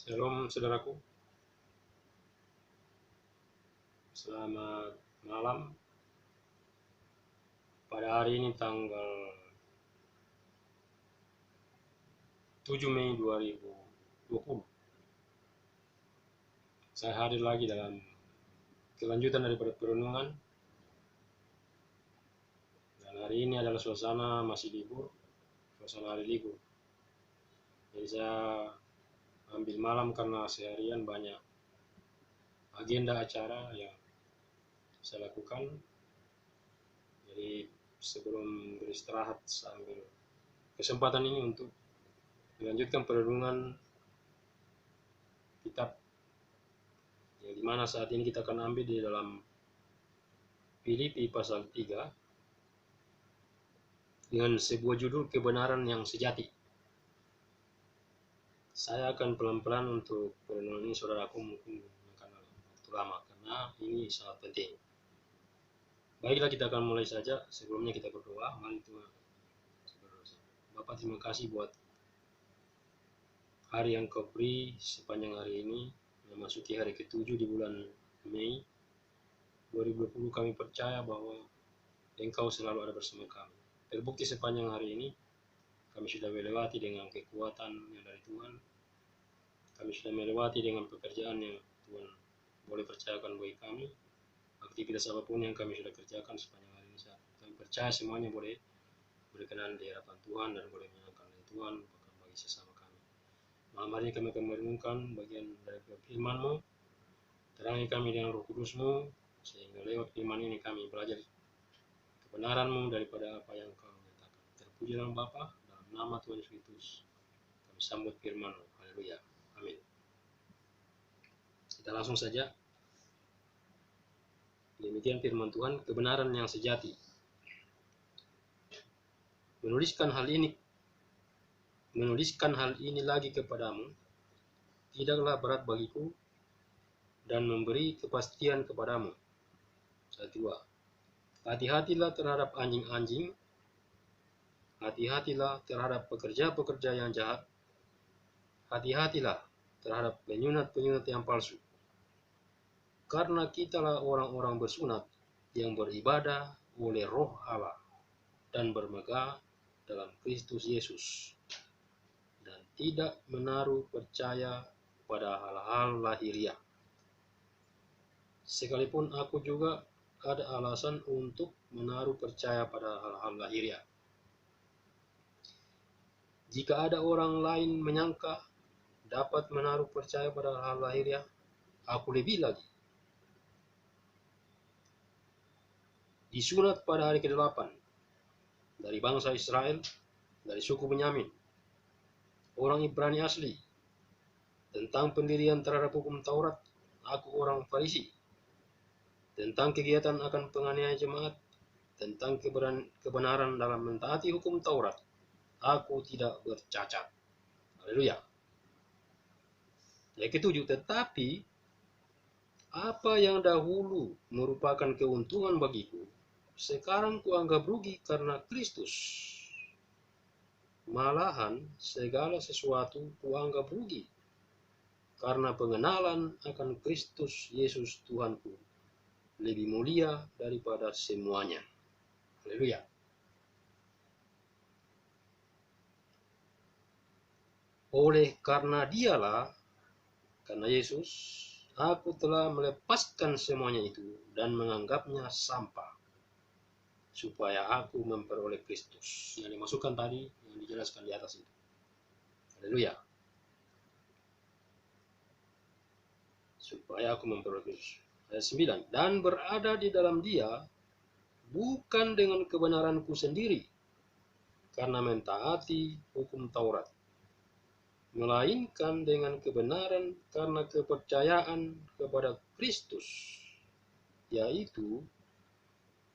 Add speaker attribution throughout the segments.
Speaker 1: Shalom saudaraku, selamat malam. Pada hari ini tanggal 7 Mei 2020, saya hadir lagi dalam kelanjutan daripada perenungan. Dan hari ini adalah suasana masih libur, suasana hari libur. Jadi saya ambil malam karena seharian banyak agenda acara yang saya lakukan. Jadi sebelum beristirahat saya ambil kesempatan ini untuk melanjutkan perenungan kitab yang dimana saat ini kita akan ambil di dalam Filipi pasal 3 dengan sebuah judul kebenaran yang sejati. Saya akan pelan-pelan untuk perenungan ini, saudaraku mungkin akan waktu lama karena ini sangat penting. Baiklah, kita akan mulai saja. Sebelumnya kita berdoa. Mari Tuhan. Bapak, terima kasih buat hari yang Kau beri sepanjang hari ini, memasuki hari ke-7 di bulan Mei 2020. Kami percaya bahwa Engkau selalu ada bersama kami. Terbukti sepanjang hari ini kami sudah melewati dengan kekuatan yang dari Tuhan. Kami sudah melewati dengan pekerjaan yang Tuhan boleh percayakan bagi kami. Aktivitas apapun yang kami sudah kerjakan sepanjang hari ini, kami percaya semuanya boleh berkenan di hadapan Tuhan dan boleh menyenangkan Tuhan bahkan bagi sesama kami. Malam hari ini kami akan merenungkan bagian dari firman-Mu. Terangi kami dengan Roh Kudus-Mu, sehingga lewat firman ini kami belajar kebenaran-Mu daripada apa yang Kau nyatakan. Terpuji dalam Bapa, dalam nama Tuhan Yesus Kristus, kami sambut firman-Mu. Haleluya. Amin. Kita langsung saja. Demikian firman Tuhan, kebenaran yang sejati. Menuliskan hal ini lagi kepadamu tidaklah berat bagiku dan memberi kepastian kepadamu. 1. Hati-hatilah terhadap anjing-anjing, hati-hatilah terhadap pekerja-pekerja yang jahat, hati-hatilah terhadap penyunat-penyunat yang palsu. Karena kitalah orang-orang bersunat yang beribadah oleh Roh Allah dan bermegah dalam Kristus Yesus, dan tidak menaruh percaya pada hal-hal lahiriah. Sekalipun aku juga ada alasan untuk menaruh percaya pada hal-hal lahiriah. Jika ada orang lain menyangka dapat menaruh percaya pada hal lahiriah, aku lebih lagi. Disunat pada hari ke-8 dari bangsa Israel, dari suku Benyamin, orang Ibrani asli. Tentang pendirian terhadap hukum Taurat, aku orang Farisi. Tentang kegiatan akan penganiayaan jemaat, tentang kebenaran dalam mentaati hukum Taurat, aku tidak bercacat. Haleluya. Yang ke-7, tetapi apa yang dahulu merupakan keuntungan bagiku, sekarang kuanggap rugi karena Kristus. Malahan segala sesuatu kuanggap rugi karena pengenalan akan Kristus Yesus Tuhanku lebih mulia daripada semuanya. Haleluya. Oleh karena Dialah, karena Yesus, aku telah melepaskan semuanya itu dan menganggapnya sampah, supaya aku memperoleh Kristus. Yang dimasukkan tadi, yang dijelaskan di atas itu. Haleluya. Supaya aku memperoleh Kristus. Ayat 9. Dan berada di dalam Dia, bukan dengan kebenaranku sendiri, karena mentaati hukum Taurat, melainkan dengan kebenaran karena kepercayaan kepada Kristus, yaitu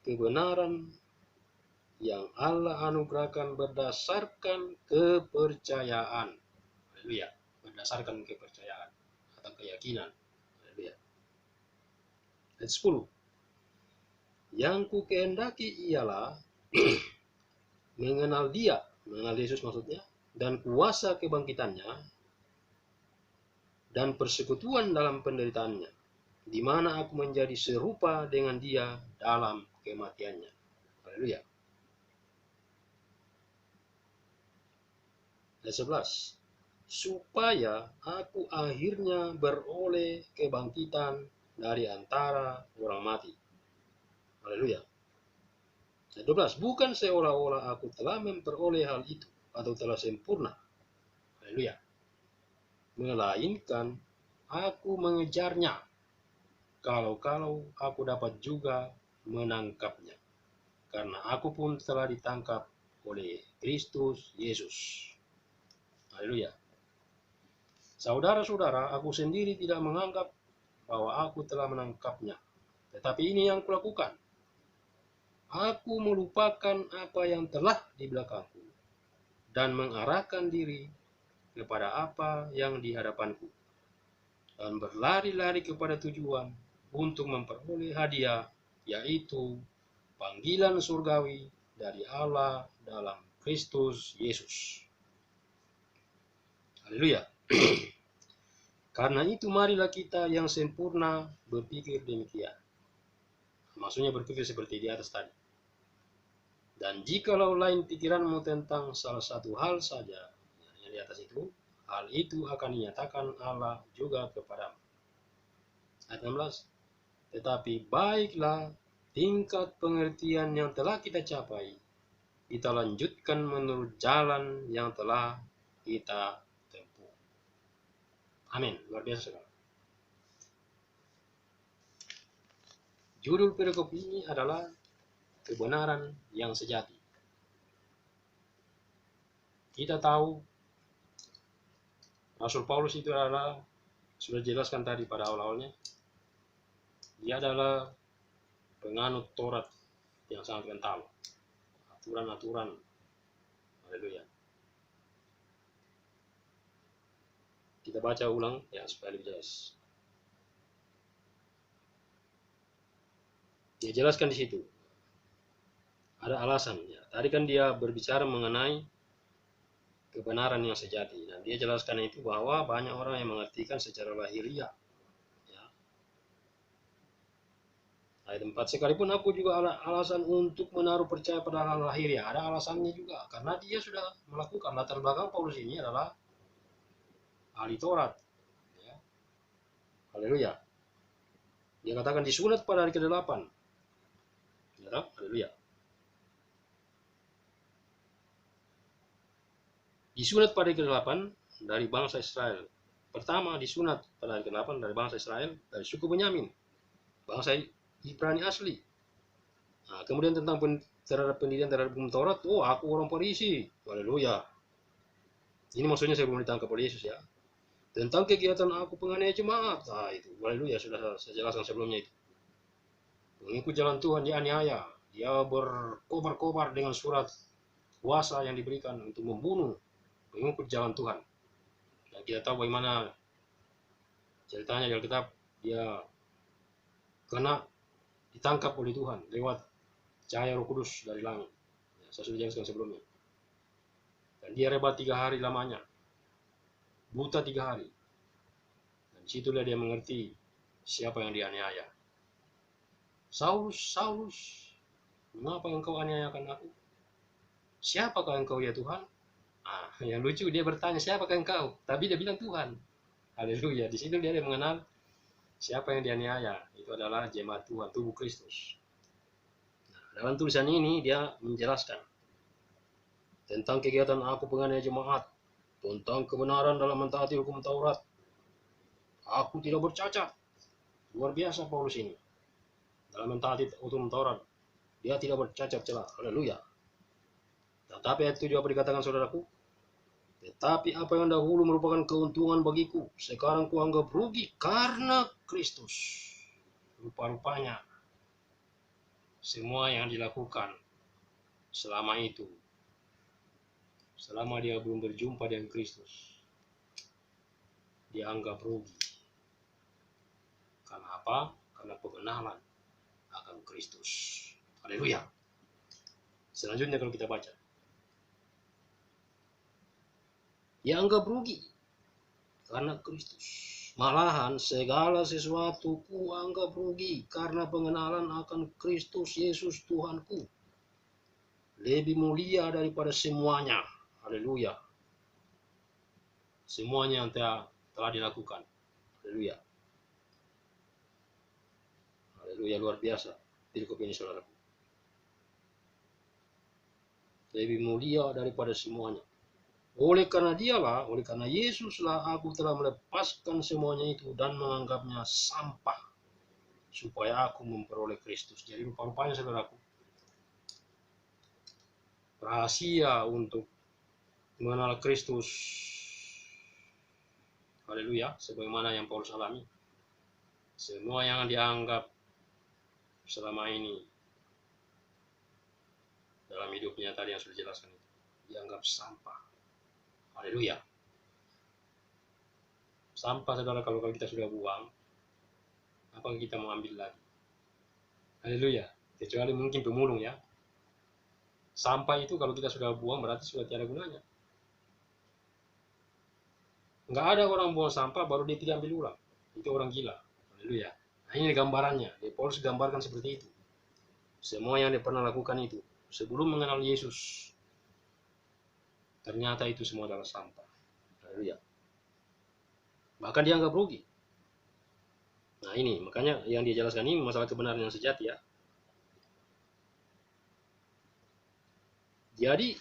Speaker 1: kebenaran yang Allah anugerahkan berdasarkan kepercayaan. Haleluya. Berdasarkan kepercayaan atau keyakinan. Haleluya. Ayat 10. Yang ku kehendaki ialah mengenal Dia, mengenal Yesus maksudnya, dan kuasa kebangkitannya, dan persekutuan dalam penderitaannya, di mana aku menjadi serupa dengan dia dalam kematiannya. Haleluya. Ayat 11. Supaya aku akhirnya beroleh kebangkitan dari antara orang mati. Haleluya. Ayat 12. Bukan seolah-olah aku telah memperoleh hal itu atau telah sempurna. Haleluya. Melainkan aku mengejarnya, kalau-kalau aku dapat juga menangkapnya. Karena aku pun telah ditangkap oleh Kristus Yesus. Haleluya. Saudara-saudara, aku sendiri tidak menganggap bahwa aku telah menangkapnya. Tetapi ini yang kulakukan. Aku melupakan apa yang telah di belakangku dan mengarahkan diri kepada apa yang di hadapanku, dan berlari-lari kepada tujuan untuk memperoleh hadiah, yaitu panggilan surgawi dari Allah dalam Kristus Yesus. Haleluya. Karena itu marilah kita yang sempurna berpikir demikian. Maksudnya berpikir seperti di atas tadi. Dan jikalau lain pikiranmu tentang salah satu hal saja, yang di atas itu, hal itu akan dinyatakan Allah juga kepadamu. Ayat 16. Tetapi baiklah tingkat pengertian yang telah kita capai, kita lanjutkan menurut jalan yang telah kita tempuh. Amin. Luar biasa, saudara. Judul perikop ini adalah kebenaran yang sejati. Kita tahu Rasul Paulus itu adalah, sudah jelaskan tadi pada awal-awalnya, dia adalah penganut Taurat yang sangat kental, aturan-aturan. Haleluya. Kita baca ulang ya supaya lebih jelas. Dia jelaskan di situ. Ada alasan ya. Tadi kan dia berbicara mengenai kebenaran yang sejati. Dan dia jelaskan itu bahwa banyak orang yang mengartikan secara lahiriah. Ya. Ayat 4. Sekalipun aku juga ada alasan untuk menaruh percaya pada hal lahiriah. Ada alasannya juga. Karena dia sudah melakukan, latar belakang Paulus ini adalah ahli Taurat. Ya. Haleluya. Dia katakan disunat pada hari ke-8. Ya, haleluya. Disunat pada hari ke-8 dari bangsa Israel. Pertama disunat pada hari ke-8 dari bangsa Israel, dari suku Benyamin, bangsa Ibrani asli. Nah, kemudian tentang terhadap pendidikan terhadap hukum Taurat, oh aku orang Farisi. Haleluya. Ini maksudnya saya belum ditangkap oleh Yesus ya. Tentang kegiatan aku penganiaya jemaat, nah itu, haleluya, sudah saya jelaskan sebelumnya itu. Mengikut jalan Tuhan dianiaya, dia berkobar-kobar dengan surat kuasa yang diberikan untuk membunuh mengikut jalan Tuhan. Dan kita tahu bagaimana ceritanya di Alkitab, dia kena ditangkap oleh Tuhan lewat cahaya Roh Kudus dari langit. Ya, saya sudah jelaskan sebelumnya. Dan dia rebat 3 hari lamanya, buta 3 hari. Dan disitulah dia mengerti siapa yang dianiaya. Saulus, Saulus, mengapa engkau aniayakan aku? Siapakah engkau ya Tuhan? Yang lucu dia bertanya siapakah engkau? Tapi dia bilang Tuhan. Haleluya. Di situ dia mengenal siapa yang dianiaya. Itu adalah jemaat Tuhan, tubuh Kristus. Nah, dalam tulisan ini dia menjelaskan tentang kegiatan aku penganiaya jemaat, tentang kebenaran dalam mentaati hukum Taurat. Aku tidak bercacat. Luar biasa Paulus ini. Dalam mentaati hukum Taurat, dia tidak bercacat celah. Haleluya. Tetapi ayat 7 apa dikatakan saudaraku? Tetapi apa yang dahulu merupakan keuntungan bagiku, sekarang kuanggap rugi karena Kristus. Rupa-rupanya semua yang dilakukan selama itu, selama dia belum berjumpa dengan Kristus, dia anggap rugi. Karena apa? Karena pengenalan akan Kristus. Haleluya. Selanjutnya kalau kita baca, dia anggap rugi karena Kristus. Malahan segala sesuatu ku anggap rugi karena pengenalan akan Kristus Yesus Tuhanku. Lebih mulia daripada semuanya. Haleluya. Semuanya yang telah dilakukan. Haleluya. Haleluya, luar biasa. Perikop ini saudara. Lebih mulia daripada semuanya. Oleh karena Yesuslah aku telah melepaskan semuanya itu dan menganggapnya sampah supaya aku memperoleh Kristus. Jadi rupa-rupanya saudaraku, rahasia untuk mengenal Kristus, haleluya, sebagaimana yang Paulus alami, semua yang dianggap selama ini dalam hidupnya tadi yang sudah dijelaskan itu dianggap sampah. Haleluya. Sampah saudara, kalau kita sudah buang, apa kita mau ambil lagi? Haleluya. Kecuali mungkin pemulung ya. Sampah itu kalau kita sudah buang berarti sudah tiada gunanya. Nggak ada orang buang sampah baru dia tidak ambil ulang. Itu orang gila. Haleluya. Nah, ini gambarannya. Paulus gambarkan seperti itu. Semua yang dia pernah lakukan itu sebelum mengenal Yesus, ternyata itu semua adalah sampah. Haleluya. Bahkan dianggap rugi. Nah ini, makanya yang dia jelaskan ini masalah kebenaran yang sejati ya. Jadi,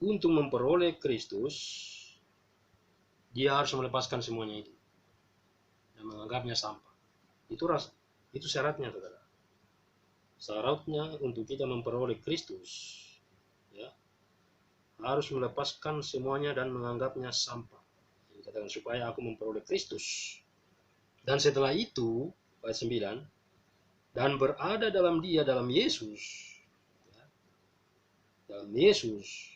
Speaker 1: untuk memperoleh Kristus, dia harus melepaskan semuanya itu dan menganggapnya sampah. Itu syaratnya, saudara. Syaratnya untuk kita memperoleh Kristus, ya, harus melepaskan semuanya dan menganggapnya sampah. Dikatakan supaya aku memperoleh Kristus. Dan setelah itu, ayat 9, dan berada dalam dia, dalam Yesus, ya, dalam Yesus,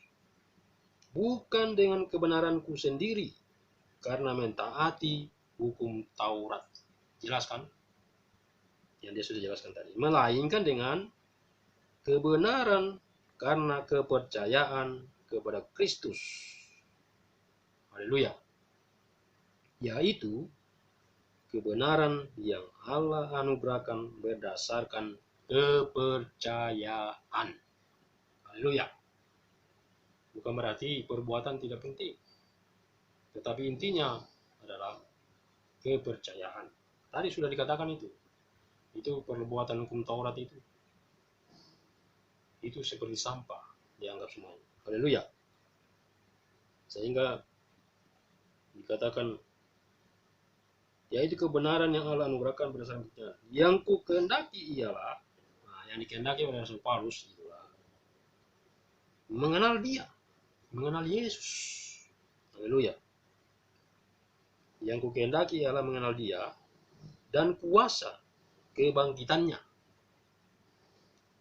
Speaker 1: bukan dengan kebenaranku sendiri, karena mentaati hukum Taurat. Jelaskan? Yang dia sudah jelaskan tadi. Melainkan dengan kebenaran karena kepercayaan kepada Kristus. Haleluya. Yaitu kebenaran yang Allah anugerahkan berdasarkan kepercayaan. Haleluya. Bukan berarti perbuatan tidak penting, tetapi intinya adalah kepercayaan. Tadi sudah dikatakan itu perbuatan hukum Taurat itu seperti sampah dianggap semuanya. Haleluya. Sehingga dikatakan yaitu kebenaran yang Allah anugerahkan berdasarkan kepercayaan. Yang ku kehendaki ialah, yang dikehendaki oleh Rasul Paulus itulah mengenal dia, mengenal Yesus. Haleluya. Yang ku kehendaki ialah mengenal dia dan kuasa kebangkitannya.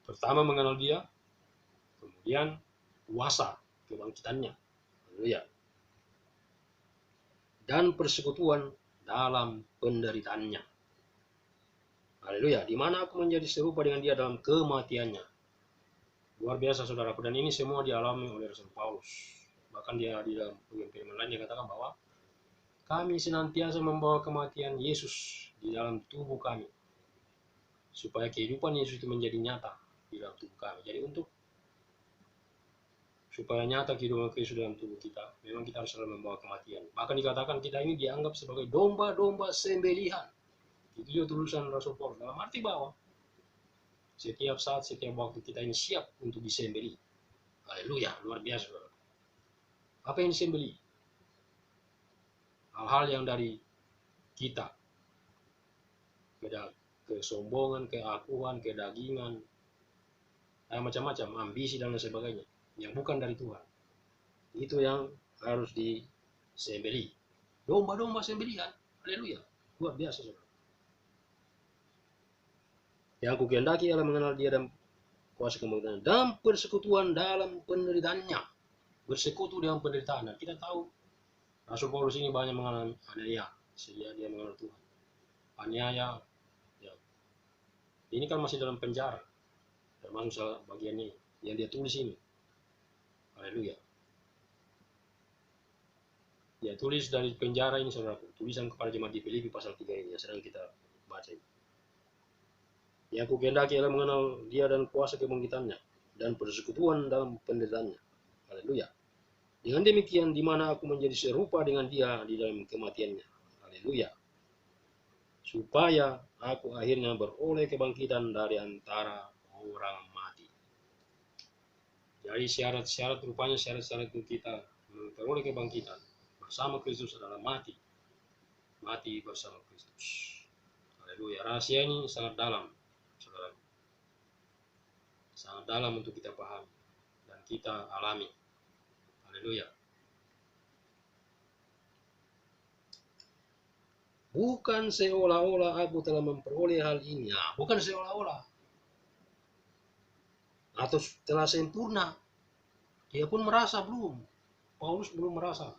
Speaker 1: Pertama mengenal dia, kemudian kuasa kebangkitannya. Haleluya. Dan persekutuan dalam penderitaannya. Haleluya. Di mana aku menjadi serupa dengan dia dalam kematiannya. Luar biasa saudaraku, dan ini semua dialami oleh Rasul Paulus. Bahkan dia di dalam firman lain dia katakan bahwa kami senantiasa membawa kematian Yesus di dalam tubuh kami, supaya kehidupan Yesus itu menjadi nyata di dalam tubuh kami. Jadi supaya nyata kehidupan Kristus dalam tubuh kita, memang kita harus selalu membawa kematian. Bahkan dikatakan kita ini dianggap sebagai domba-domba sembelihan. Itu juga tulisan Rasul Paulus, dalam arti bahwa setiap saat, setiap waktu kita ini siap untuk disembeli. Haleluya, luar biasa. Apa yang disembeli? Hal-hal yang dari kita, kesombongan, keakuan, kedagingan, macam-macam, ambisi dan lain sebagainya, yang bukan dari Tuhan. Itu yang harus disembeli. Domba-domba sembelihan. Haleluya, luar biasa saudara. Yang aku kehendaki adalah mengenal dia dan kuasa kebangkitan dan persekutuan dalam penderitaannya. Bersekutu dalam penderitaan. Kita tahu Rasul Paulus ini banyak mengalami aniaya sehingga dia mengenal Tuhan. Aniaya, ya. Ini kan masih dalam penjara, termasuk bagian ini yang dia tulis ini. Haleluya. Ya, tulis dari penjara ini saudaraku, tulisan kepada jemaat di Filipi pasal 3 ini yang sedang kita baca ini. Yang aku kehendaki adalah mengenal dia dan kuasa kebangkitannya dan persekutuan dalam penderitaannya. Haleluya. Dengan demikian di mana aku menjadi serupa dengan dia di dalam kematiannya. Haleluya. Supaya aku akhirnya beroleh kebangkitan dari antara orang mati. Jadi syarat-syarat rupanya syarat-syarat untuk kita memperoleh kebangkitan bersama Kristus adalah mati. Mati bersama Kristus. Haleluya. Rahasia ini sangat dalam, saudara. Sangat dalam untuk kita pahami dan kita alami. Haleluya. Bukan seolah-olah aku telah memperoleh hal ini. Nah, bukan seolah-olah. Atau telah sempurna. Dia pun merasa belum. Paulus belum merasa.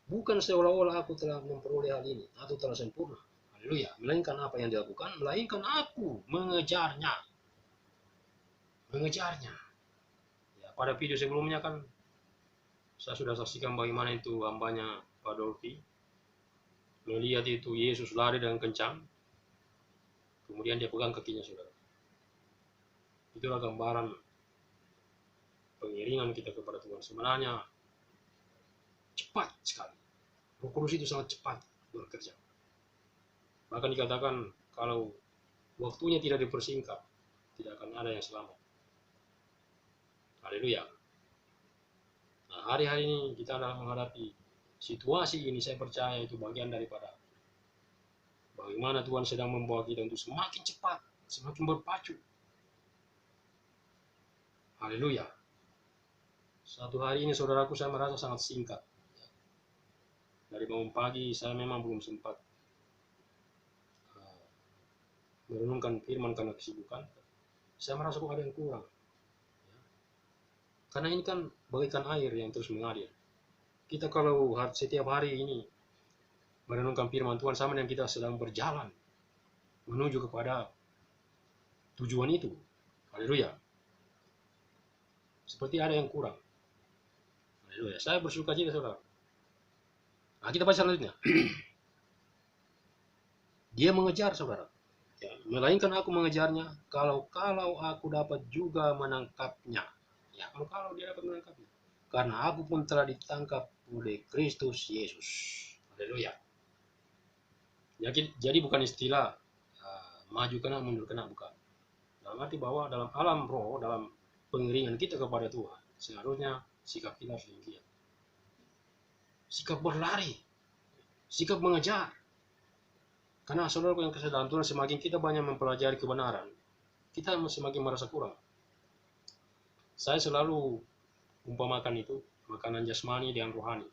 Speaker 1: Bukan seolah-olah aku telah memperoleh hal ini atau telah sempurna. Haleluya. Melainkan apa yang dilakukan, melainkan aku mengejarnya. Mengejarnya. Ya, pada video sebelumnya kan saya sudah saksikan bagaimana itu hambanya Pak Dolphy melihat itu Yesus lari dengan kencang, kemudian dia pegang kakinya, saudara. Itulah gambaran pengiringan kita kepada Tuhan. Sebenarnya cepat sekali. Roh Kudus itu sangat cepat bekerja. Bahkan dikatakan kalau waktunya tidak dipersingkat, tidak akan ada yang selamat. Haleluya. Nah, hari-hari ini kita dalam menghadapi situasi ini, saya percaya itu bagian daripada bagaimana Tuhan sedang membawa kita untuk semakin cepat, semakin berpacu. Haleluya. Satu hari ini saudaraku saya merasa sangat singkat. Dari bangun pagi saya memang belum sempat merenungkan firman karena kesibukan. Saya merasa kok ada yang kurang. Karena ini kan bagaikan air yang terus mengalir. Kita kalau setiap hari ini merenungkan firman Tuhan sama dengan kita sedang berjalan menuju kepada tujuan itu. Haleluya. Seperti ada yang kurang. Haleluya. Saya bersuka cita, saudara. Nah, kita baca selanjutnya. Dia mengejar, saudara. Ya, melainkan aku mengejarnya kalau aku dapat juga menangkapnya. Ya, kalau dia dapat menangkapnya. Karena aku pun telah ditangkap oleh Kristus Yesus. Haleluya. Jadi bukan istilah maju kena mundur kena, bukan. Dalam arti bahwa dalam alam roh, dalam pengiringan kita kepada Tuhan, seharusnya sikap kita harus demikian. Sikap berlari, sikap mengejar. Karena saudaraku yang kasih dalam Tuhan, semakin kita banyak mempelajari kebenaran, kita semakin merasa kurang. Saya selalu umpamakan itu makanan jasmani dengan rohani.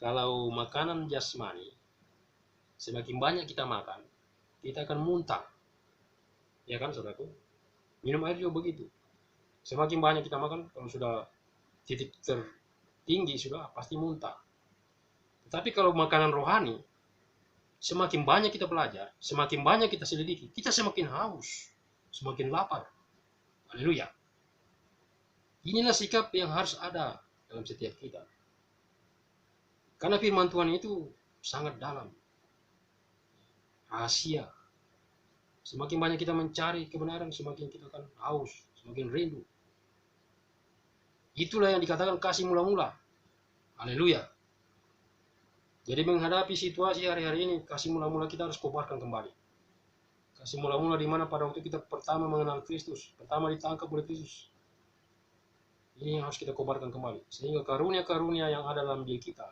Speaker 1: Kalau makanan jasmani, semakin banyak kita makan, kita akan muntah. Ya kan, saudaraku? Minum air juga begitu. Semakin banyak kita makan, kalau sudah titik tertinggi sudah pasti muntah. Tetapi kalau makanan rohani, semakin banyak kita belajar, semakin banyak kita selidiki, kita semakin haus, semakin lapar. Haleluya. Inilah sikap yang harus ada dalam setiap kita. Karena firman Tuhan itu sangat dalam. Rahasia. Semakin banyak kita mencari kebenaran, semakin kita akan haus, semakin rindu. Itulah yang dikatakan kasih mula-mula. Haleluya. Jadi menghadapi situasi hari-hari ini, kasih mula-mula kita harus kobarkan kembali. Kasih mula-mula di mana pada waktu kita pertama mengenal Kristus, pertama ditangkap oleh Kristus. Ini yang harus kita kobarkan kembali. Sehingga karunia-karunia yang ada dalam diri kita,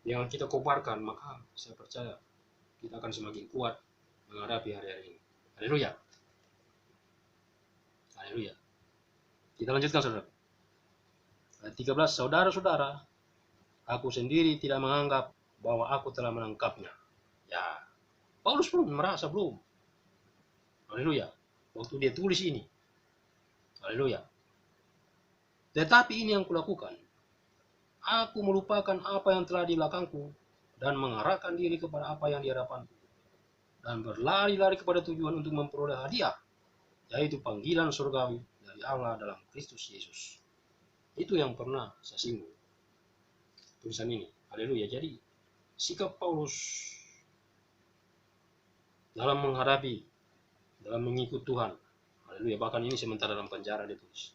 Speaker 1: yang kita kobarkan, maka saya percaya kita akan semakin kuat menghadapi hari-hari ini. Haleluya. Haleluya. Kita lanjutkan, saudara. Ayat 13, saudara-saudara, aku sendiri tidak menganggap bahwa aku telah menangkapnya. Ya, Paulus belum merasa, belum. Haleluya. Waktu dia tulis ini. Haleluya. Tetapi ini yang kulakukan. Aku melupakan apa yang telah di belakangku dan mengarahkan diri kepada apa yang di hadapanku. Dan berlari-lari kepada tujuan untuk memperoleh hadiah, yaitu panggilan surgawi dari Allah dalam Kristus Yesus. Itu yang pernah saya singgung tulisan ini. Haleluya. Jadi sikap Paulus dalam menghadapi, dalam mengikut Tuhan, haleluya, bahkan ini sementara dalam penjara ditulis,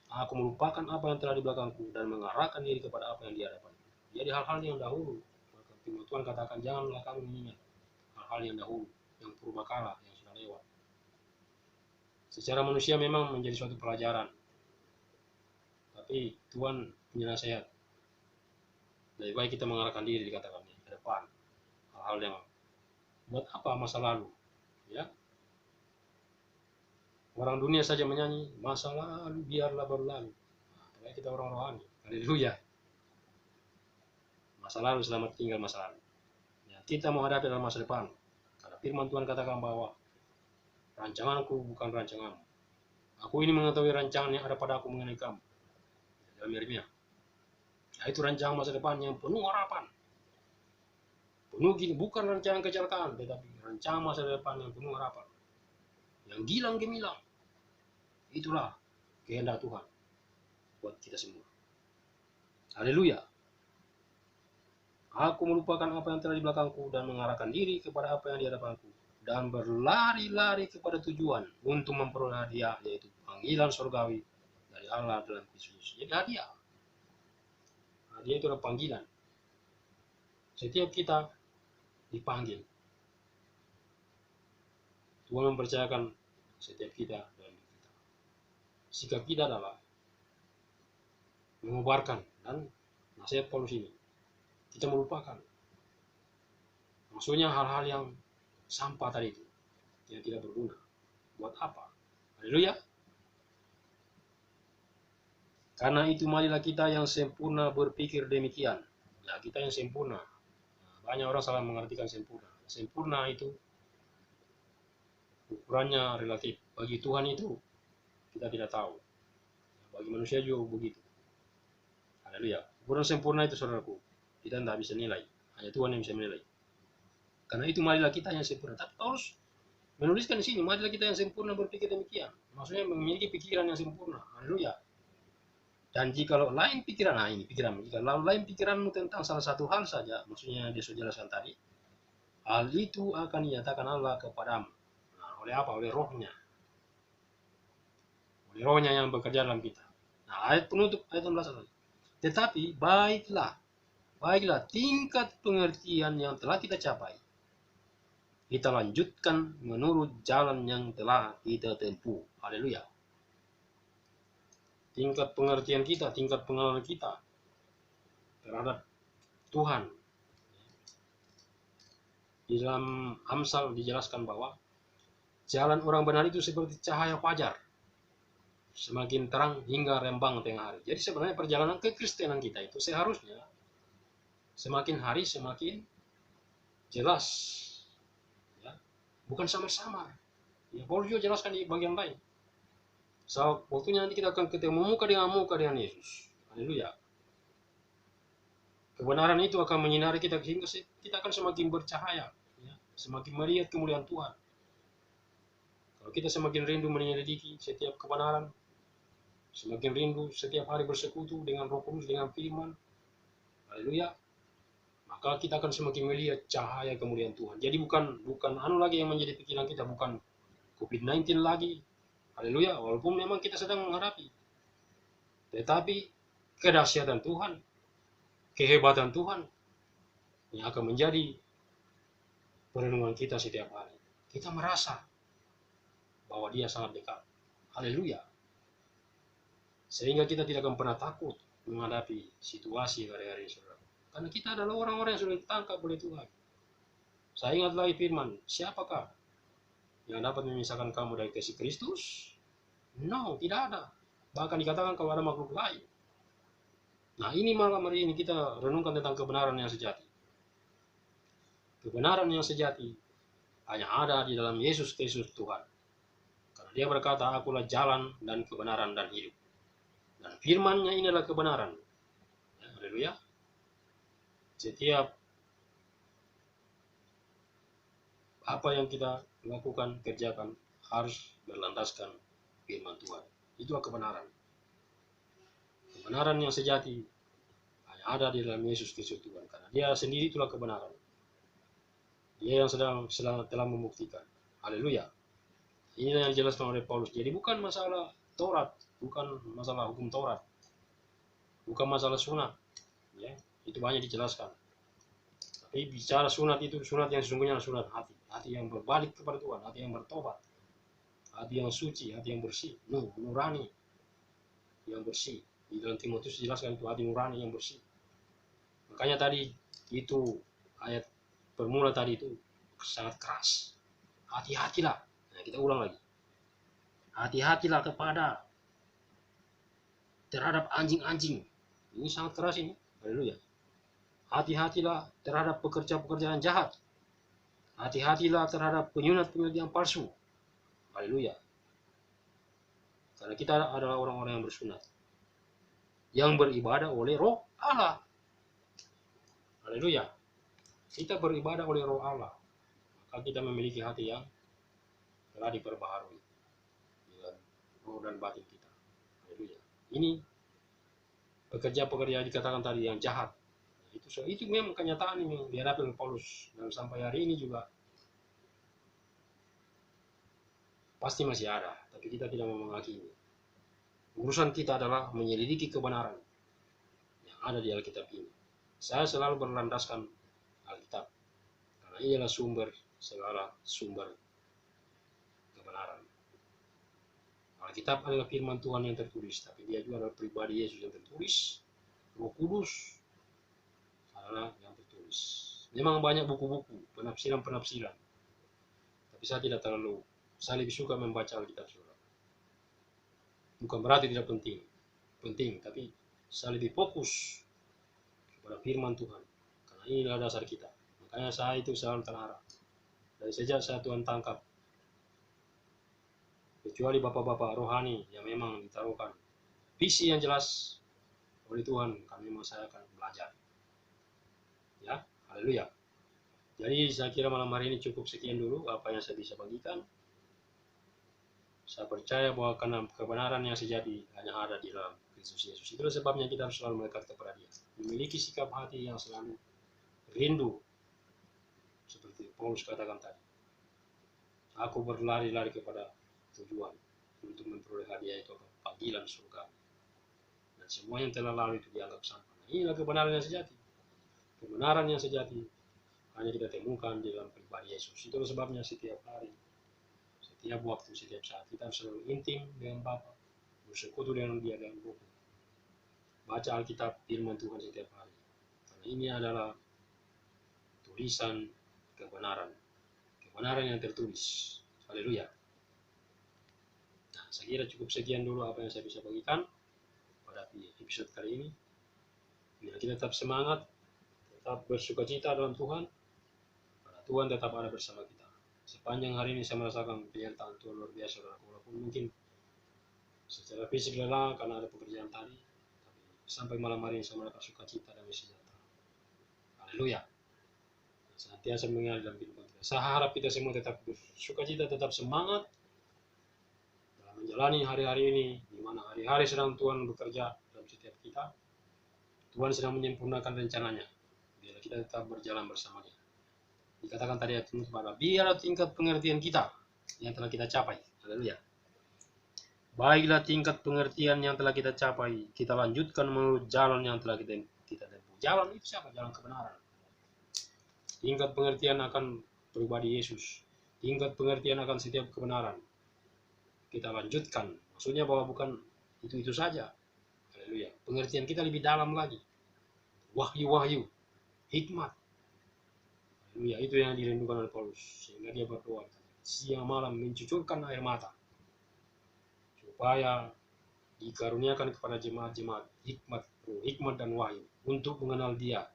Speaker 1: aku melupakan apa yang telah di belakangku dan mengarahkan diri kepada apa yang di hadapanku. Jadi hal-hal yang dahulu, firman Tuhan katakan janganlah kamu mengingat hal-hal yang dahulu, yang purbakala, yang sudah lewat. Secara manusia memang menjadi suatu pelajaran, tapi Tuhan punya nasihat. Lebih baik kita mengarahkan diri, dikatakan ke depan, hal-hal yang buat apa masa lalu, ya. Orang dunia saja menyanyi masa lalu biarlah berlalu. Nah, kita orang rohani, haleluya. Masa lalu selamat tinggal masa lalu. Ya, kita menghadapi dalam masa depan. Karena firman Tuhan katakan bahwa rancanganku bukan rancanganmu. Aku ini mengetahui rancangan yang ada pada aku mengenai kamu. Dalam Yeremia. Nah, itu rancangan masa depan yang penuh harapan. Penuh gini, bukan rancangan kecelakaan, tetapi rancangan masa depan yang penuh harapan. Yang gilang gemilang. Itulah kehendak Tuhan buat kita semua. Haleluya. Aku melupakan apa yang telah di belakangku dan mengarahkan diri kepada apa yang di hadapanku dan berlari-lari kepada tujuan untuk memperoleh hadiah, yaitu panggilan surgawi dari Allah dalam Kristus Yesus. Jadi hadiah. Hadiah itu adalah panggilan. Setiap kita dipanggil. Tuhan mempercayakan setiap kita dalam hidup kita. Sikap kita adalah mengobarkan, dan nasihat Paulus ini, kita melupakan. Maksudnya hal-hal yang sampah tadi itu, yang tidak berguna. Buat apa? Haleluya. Karena itu marilah kita yang sempurna berpikir demikian. Ya, kita yang sempurna. Banyak orang salah mengartikan sempurna. Sempurna itu ukurannya relatif. Bagi Tuhan itu kita tidak tahu. Bagi manusia juga begitu. Haleluya. Ukuran sempurna itu, saudaraku, kita tidak bisa nilai. Hanya Tuhan yang bisa menilai. Karena itu marilah kita yang sempurna. Tapi Paulus menuliskan di sini, marilah kita yang sempurna berpikir demikian. Maksudnya memiliki pikiran yang sempurna. Haleluya. Dan jikalau lain pikiran, nah ini pikiran, jikalau lain pikiranmu tentang salah satu hal saja, maksudnya dia sudah jelaskan tadi, hal itu akan dinyatakan Allah kepadamu. Nah, oleh apa? Oleh rohnya. Oleh rohnya yang bekerja dalam kita. Nah, ayat penutup, ayat 16 tadi. Tetapi baiklah tingkat pengertian yang telah kita capai, kita lanjutkan menurut jalan yang telah kita tempuh. Haleluya. Tingkat pengertian kita, tingkat pengenalan kita terhadap Tuhan. Di dalam Amsal dijelaskan bahwa jalan orang benar itu seperti cahaya fajar, semakin terang hingga rembang tengah hari. Jadi sebenarnya perjalanan kekristenan kita itu seharusnya semakin hari semakin jelas, ya, bukan sama-sama. Ya, Paulus juga jelaskan di bagian lain. So, waktunya nanti kita akan ketemu muka dengan Yesus. Haleluya. Kebenaran itu akan menyinari kita sehingga kita akan semakin bercahaya, ya, semakin melihat kemuliaan Tuhan. Kalau kita semakin rindu menyelidiki setiap kebenaran, semakin rindu setiap hari bersekutu dengan Roh Kudus, dengan firman, haleluya, maka kita akan semakin melihat cahaya kemuliaan Tuhan. Jadi bukan anu lagi yang menjadi pikiran kita, bukan COVID-19 lagi. Haleluya, walaupun memang kita sedang menghadapi, tetapi kedahsyatan Tuhan, kehebatan Tuhan yang akan menjadi perenungan kita setiap hari. Kita merasa bahwa Dia sangat dekat. Haleluya. Sehingga kita tidak akan pernah takut menghadapi situasi hari-hari, saudara. Karena kita adalah orang-orang yang sudah ditangkap oleh Tuhan. Saya ingat lagi firman, siapakah yang dapat memisahkan kamu dari kasih Kristus? No, tidak ada. Bahkan dikatakan kalau ada makhluk lain. Nah, ini malam hari ini kita renungkan tentang kebenaran yang sejati. Kebenaran yang sejati hanya ada di dalam Yesus Kristus Tuhan. Karena Dia berkata, akulah jalan dan kebenaran dan hidup. Dan firman-Nya ini adalah kebenaran. Ya, haleluya. Setiap apa yang kita lakukan, kerjakan harus berlandaskan firman Tuhan. Itulah kebenaran. Kebenaran yang sejati hanya ada di dalam Yesus Kristus Tuhan, karena Dia sendiri itulah kebenaran. Dia yang telah membuktikan. Haleluya. Ini yang dijelaskan oleh Paulus. Jadi bukan masalah Taurat, bukan masalah hukum Taurat, bukan masalah sunat, ya, itu banyak dijelaskan. Tapi bicara sunat itu sunat yang sesungguhnya sunat hati, hati yang berbalik kepada Tuhan, hati yang bertobat, hati yang suci, hati yang bersih, nurani, yang bersih. Di dalam Timotius dijelaskan itu hati nurani yang bersih. Makanya tadi itu ayat permula tadi itu sangat keras. Hati-hatilah. Nah, kita ulang lagi. Hati-hatilah terhadap anjing-anjing. Ini sangat keras ini. Haleluya. Hati-hatilah terhadap pekerja-pekerja yang jahat. Hati-hatilah terhadap penyunat-penyunat yang palsu. Haleluya. Karena kita adalah orang-orang yang bersunat, yang beribadah oleh Roh Allah. Haleluya. Kita beribadah oleh Roh Allah, maka kita memiliki hati yang telah diperbaharui dengan roh dan batin kita. Haleluya. Ini pekerja-pekerja dikatakan tadi yang jahat. Itu memang kenyataan yang dihadapi oleh Paulus, dan sampai hari ini juga pasti masih ada, tapi kita tidak mau mengakini. Urusan kita adalah menyelidiki kebenaran yang ada di Alkitab ini. Saya selalu berlandaskan Alkitab, karena ini adalah segala sumber kebenaran. Alkitab adalah firman Tuhan yang tertulis, tapi dia juga adalah pribadi Yesus yang tertulis. Roh Kudus adalah yang tertulis. Memang banyak buku-buku, penafsiran-penafsiran, tapi saya lebih suka membaca Alkitab. Bukan berarti tidak penting, tapi saya lebih fokus kepada firman Tuhan, karena inilah dasar kita. Makanya saya itu selalu terarah dari sejak saya Tuhan tangkap, kecuali bapak-bapak rohani yang memang ditaruhkan visi yang jelas oleh Tuhan, kami memang saya akan belajar. Ya, haleluya. Jadi saya kira malam hari ini cukup sekian dulu apa yang saya bisa bagikan. Saya percaya bahwa karena kebenaran yang sejati hanya ada di dalam Kristus Yesus. Itulah sebabnya kita harus selalu melekat kepada Dia, memiliki sikap hati yang selalu rindu, seperti Paulus katakan tadi. Aku berlari-lari kepada tujuan untuk memperoleh hadiah itu, panggilan surga, dan semua yang telah lalu itu dianggap sampah. Nah, inilah kebenaran yang sejati. Kebenaran yang sejati hanya kita temukan di dalam pribadi Yesus. Itulah sebabnya setiap hari, setiap waktu, setiap saat kita harus selalu intim dengan Bapa, bersekutu dengan Dia dalam Roh. Baca Alkitab, firman Tuhan setiap hari, karena ini adalah tulisan kebenaran yang tertulis. Haleluya. Nah, saya kira cukup sekian dulu apa yang saya bisa bagikan pada episode kali ini. Biar kita tetap semangat, tetap bersukacita dalam Tuhan, karena Tuhan tetap ada bersama kita. Sepanjang hari ini saya merasakan penyertaan Tuhan luar biasa, walaupun mungkin secara fisik lelah karena ada pekerjaan tadi, tapi sampai malam hari ini saya mendapat sukacita dan sejahtera. Haleluya. Senantiasa mengalir dalam kehidupan kita. Saya harap kita semua tetap bersukacita, tetap semangat dalam menjalani hari-hari ini, di mana hari-hari sedang Tuhan bekerja dalam setiap kita. Tuhan sedang menyempurnakan rencananya, biar kita tetap berjalan bersama Dia. Dikatakan tadi ayat penutup adalah biarlah tingkat pengertian kita yang telah kita capai. Haleluya. Baiklah tingkat pengertian yang telah kita capai, kita lanjutkan menurut jalan yang telah kita tempuh. Jalan itu siapa? Jalan kebenaran. Tingkat pengertian akan pribadi Yesus, tingkat pengertian akan setiap kebenaran, kita lanjutkan. Maksudnya bahwa bukan itu saja. Haleluya. Pengertian kita lebih dalam lagi. Wahyu-wahyu, hikmat. Haleluya. Itu yang dirindukan oleh Paulus, sehingga dia berdoa siang malam mencucurkan air mata, supaya dikaruniakan kepada jemaat-jemaat hikmat dan wahyu untuk mengenal Dia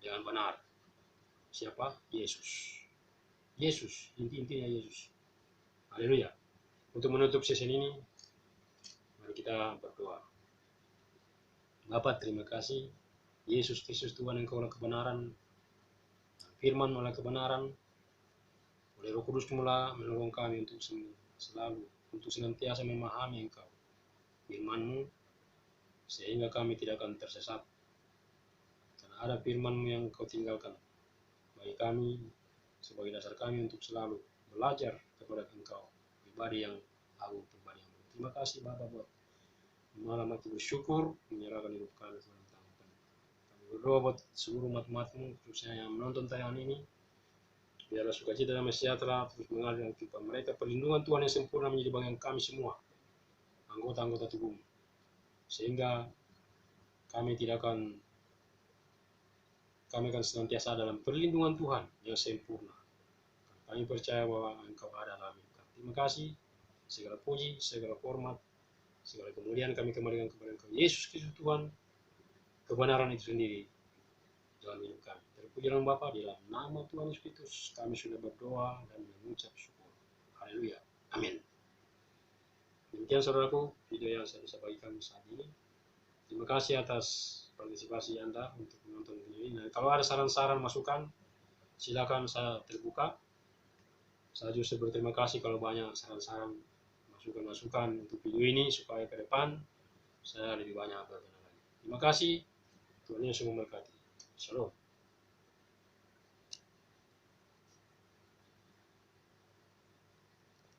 Speaker 1: dengan benar. Siapa? Yesus. Intinya Yesus. Haleluya. Untuk menutup sesi ini, mari kita berdoa. Bapa, terima kasih. Yesus Kristus Tuhan, Engkau adalah kebenaran, firman adalah kebenaran. Oleh Roh Kudus mula menolong kami untuk selalu, untuk senantiasa memahami Engkau, firman-Mu, sehingga kami tidak akan tersesat. Karena ada firman yang Kau tinggalkan bagi kami sebagai dasar kami untuk selalu belajar kepada Engkau, pribadi yang agung, pribadi yang mulia. Terima kasih Bapa buat malam aku bersyukur menyerahkan hidup kami ke dalam tangan. Kami berdoa buat seluruh umat-umat-Mu, khususnya yang menonton tayangan ini. Biarlah sukacita dan sejahtera terus mengalir dalam kehidupan mereka. Perlindungan Tuhan yang sempurna menjadi bagian kami semua, anggota-anggota tubuh, sehingga kami akan senantiasa dalam perlindungan Tuhan yang sempurna. Kami percaya bahwa Engkau ada dalam hidup kami. Terima kasih, segala puji, segala hormat, segala kemuliaan kami kembalikan kepada Engkau, Yesus Kristus Tuhan, kebenaran itu sendiri dalam hidup kami. Terpuji dalam Bapa, di dalam nama Tuhan Yesus Kristus, kami sudah berdoa dan mengucap syukur. Haleluya. Amin. Demikian saudaraku, video yang saya bisa bagikan saat ini. Terima kasih atas partisipasi Anda untuk menonton video ini. Dan kalau ada saran-saran masukan, silakan, saya terbuka. Saya juga berterima kasih kalau banyak saran-saran, masukan-masukan untuk video ini, supaya ke depan saya lebih banyak berkenan lagi. Terima kasih, Tuhan Yesus memberkati. Shalom.